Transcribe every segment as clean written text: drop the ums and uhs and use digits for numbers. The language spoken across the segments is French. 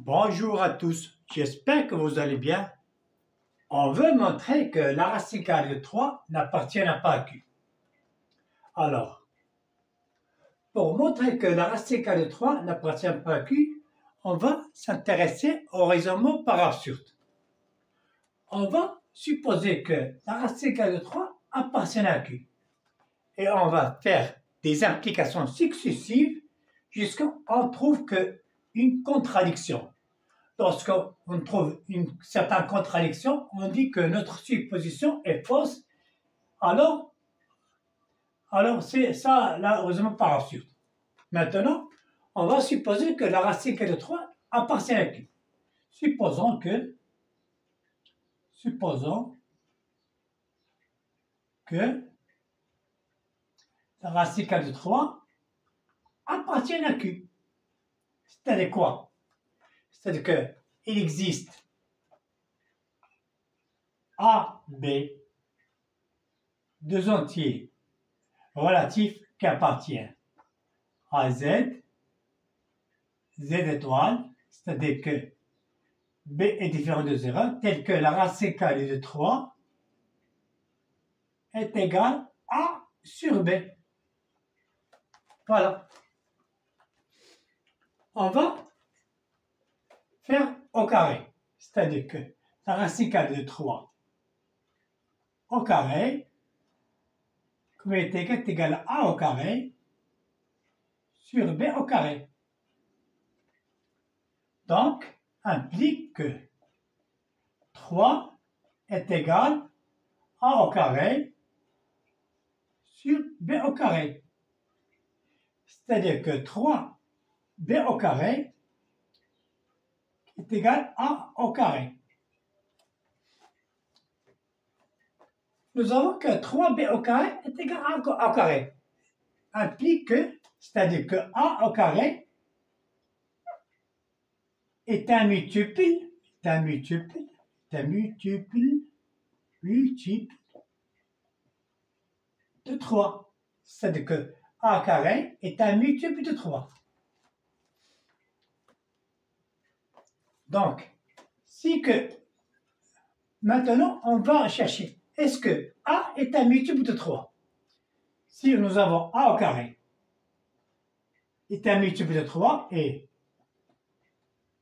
Bonjour à tous, j'espère que vous allez bien. On veut montrer que la racine carrée de 3 n'appartient pas à Q. Alors, pour montrer que la racine carrée de 3 n'appartient pas à Q, on va s'intéresser au raisonnement par absurde. On va supposer que la racine carrée de 3 appartient à Q. Et on va faire des implications successives jusqu'à ce qu'on trouve une contradiction. Lorsqu'on trouve une certaine contradiction, on dit que notre supposition est fausse. Alors c'est ça, là, heureusement, par absurde. Maintenant, on va supposer que la racine de 3 appartient à Q. Supposons que la racine de 3 appartient à Q. C'est-à-dire quoi? C'est-à-dire qu'il existe A, B, deux entiers relatifs qui appartiennent à Z, Z étoile, c'est-à-dire que B est différent de 0, tel que la racine carrée de 3 est égale à A sur B. Voilà. On va faire au carré, c'est-à-dire que la racine carrée de 3 au carré, comme est égal à A au carré, sur B au carré. Donc, implique que 3 est égal à A au carré sur B au carré. C'est-à-dire que 3B au carré est égal à A au carré. Nous avons que 3B au carré est égal à A au carré. Implique que, c'est-à-dire que A au carré est un multiple de 3. C'est-à-dire que A carré est un multiple de 3. Donc, maintenant, on va chercher, est-ce que A est un multiple de 3? Si nous avons A au carré est un multiple de 3 et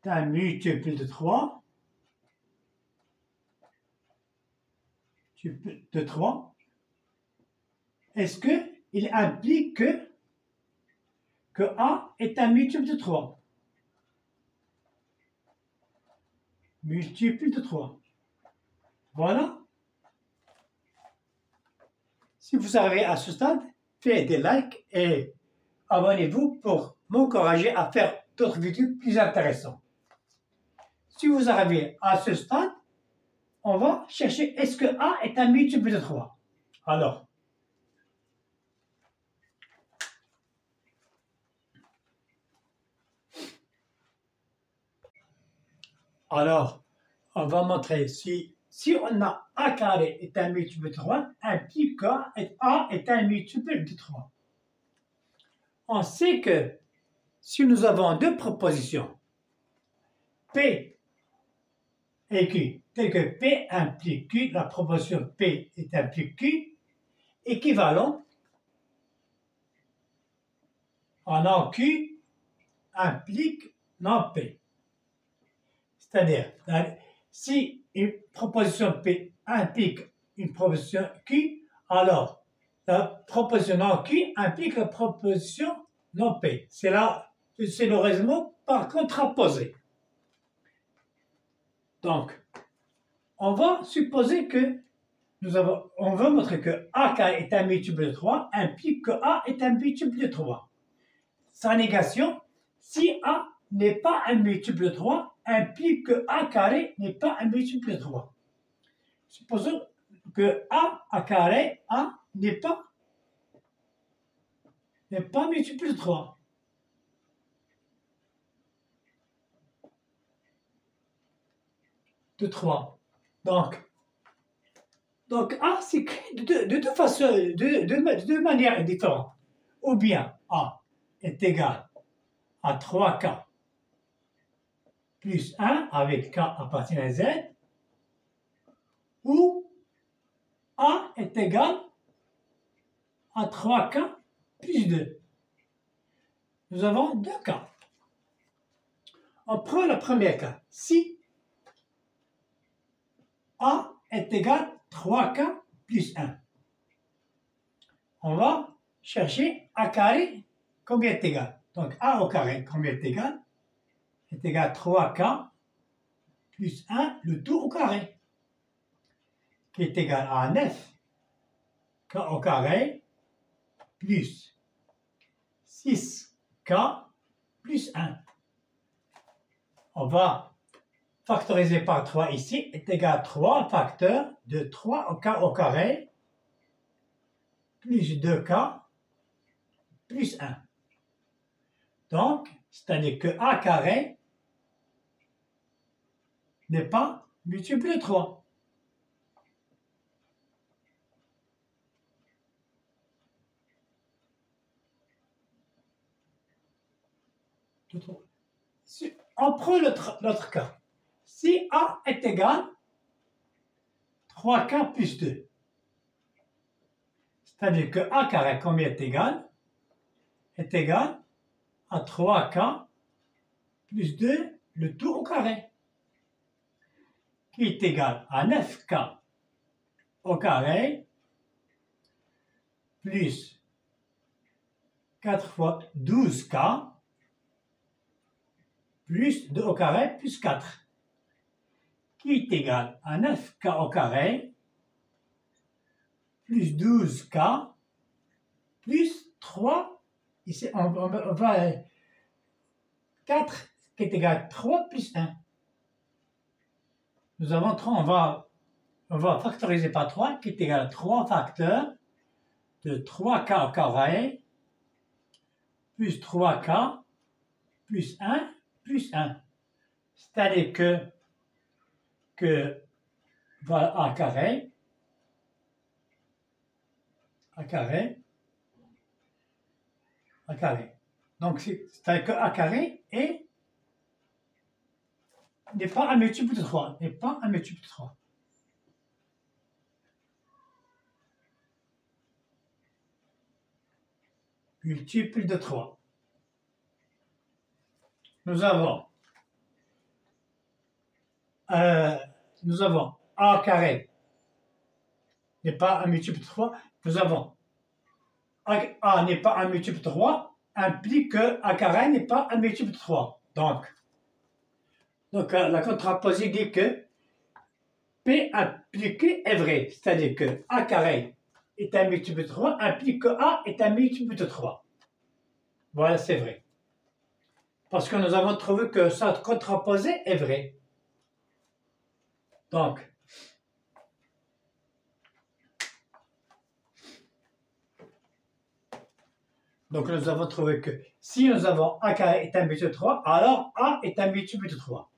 un multiple de 3, est-ce qu'il implique que A est un multiple de 3? Multiple de 3. Voilà. Si vous arrivez à ce stade, faites des likes et abonnez-vous pour m'encourager à faire d'autres vidéos plus intéressantes. Si vous arrivez à ce stade, on va chercher est-ce que A est un multiple de 3. Alors, on va montrer si on a A carré est un multiple de 3, implique que A est un multiple de 3. On sait que si nous avons deux propositions, P et Q, tel que P implique Q, la proposition P implique Q, équivalent, en Q implique non P. C'est-à-dire, si une proposition P implique une proposition Q, alors la proposition non Q implique la proposition non P. C'est le raisonnement par contraposé. Donc, on va supposer que on veut montrer que A est un multiple de 3, implique que A est un multiple de 3. Sa négation, si A n'est pas un multiple de 3, implique que A carré n'est pas un multiple de 3. Supposons que A carré, A n'est pas multiple de 3. De 3. Donc A s'écrit de deux manières différentes. Ou bien A est égal à 3K plus 1 avec K appartient à Z, où A est égal à 3K plus 2. Nous avons deux cas. On prend le premier cas. Si A est égal à 3K plus 1, on va chercher A carré, combien est égal. Donc A au carré, combien est égal? Est égal à 3K plus 1, le tout au carré, qui est égal à 9K au carré plus 6K plus 1. On va factoriser par 3 ici, est égal à 3 facteurs de 3K au carré plus 2K plus 1. Donc, c'est-à-dire que A carré n'est pas multiple de 3. On prend l'autre cas. Si A est égal à 3K plus 2, c'est-à-dire que A carré, combien est égal? Est égal à 3K plus 2, le tout au carré, qui est égal à 9K au carré plus 4 fois 12K plus 2 au carré plus 4, qui est égal à 9K au carré plus 12K plus 3, ici on va 4 qui est égal à 3 plus 1. Nous avons 3, on va factoriser par 3 qui est égal à 3 facteurs de 3K au carré plus 3K plus 1 plus 1. C'est-à-dire que voilà A carré, Donc c'est-à-dire que A carré n'est pas un multiple de 3, Multiple de 3. Nous avons A carré n'est pas un multiple de 3. Nous avons A n'est pas un multiple de 3, implique que A carré n'est pas un multiple de 3. Donc la contraposée dit que P impliqué est vrai, c'est-à-dire que A carré est un multiple de 3, implique que A est un multiple de 3. Voilà, c'est vrai. Parce que nous avons trouvé que cette contraposée est vraie. Donc, nous avons trouvé que si nous avons A carré est un multiple de 3, alors A est un multiple de 3.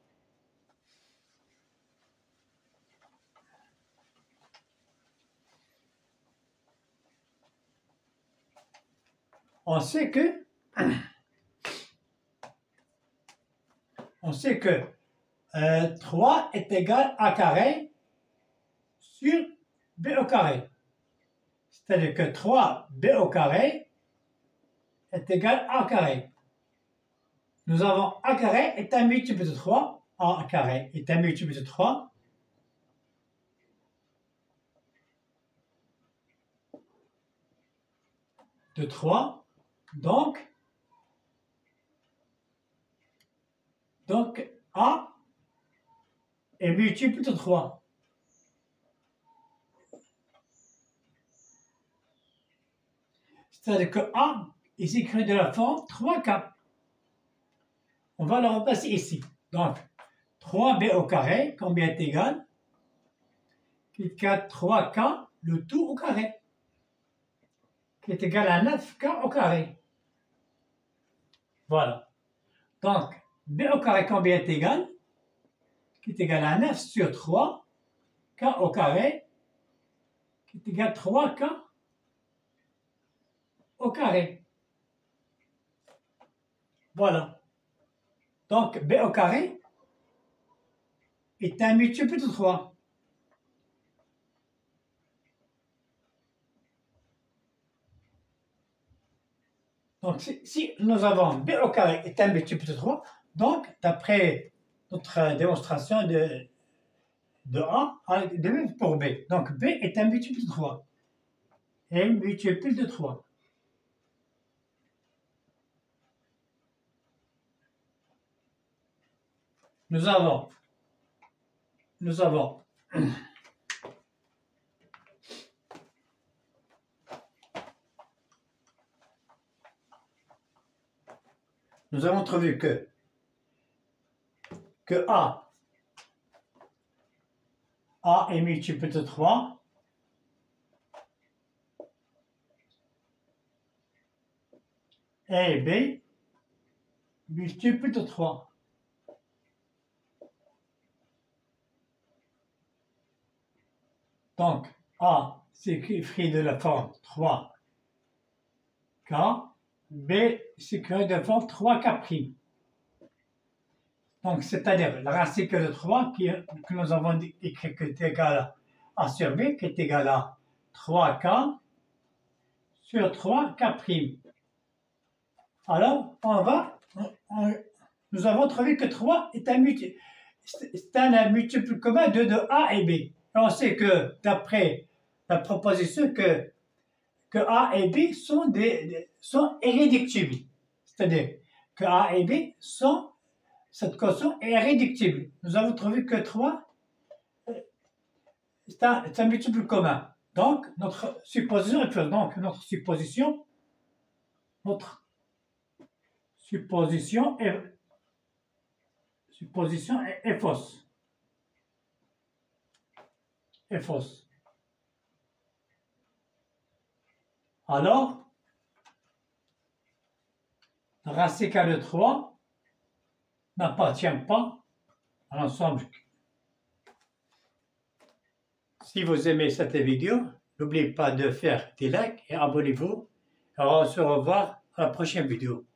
On sait que 3 est égal à A carré sur B au carré. C'est-à-dire que 3B au carré est égal à A carré. Nous avons A carré est un multiple de 3. A carré est un multiple de 3. De 3. Donc A est multiple de 3. C'est-à-dire que A est écrit de la forme 3K. On va le remplacer ici. Donc, 3B au carré, combien est égal? Qui est égal à 3K, le tout au carré, qui est égal à 9K au carré. Voilà. Donc, B au carré, combien est égal? Qui est égal à 9 sur 3, K au carré, qui est égal à 3K au carré. Voilà. Donc, B au carré est un multiple de 3. Donc, si nous avons b au carré est un multiple de 3, donc, d'après notre démonstration de A, de même pour B. Donc, B est un multiple de 3. Un multiple de 3. Nous avons trouvé que A est multiple de 3 et B multiple de 3. Donc, A, c'est écrit de la forme 3K, B, c'est écrit de la forme 3K'. Donc, c'est-à-dire la racine de 3 que nous avons écrit qui est égal à A sur B, qui est égal à 3K sur 3K'. Alors, nous avons trouvé que 3 est un multiple commun de A et B. Et on sait que, d'après la proposition, que A et B sont irréductibles. C'est-à-dire que A et B cette quotient est irréductible. Nous avons trouvé que 3 c'est un multiple commun. Donc, notre supposition est fausse. Donc, notre supposition est fausse. Est fausse. Alors, la racine carrée de 3 n'appartient pas à l'ensemble. Si vous aimez cette vidéo, n'oubliez pas de faire des likes et abonnez-vous. On se revoit à la prochaine vidéo.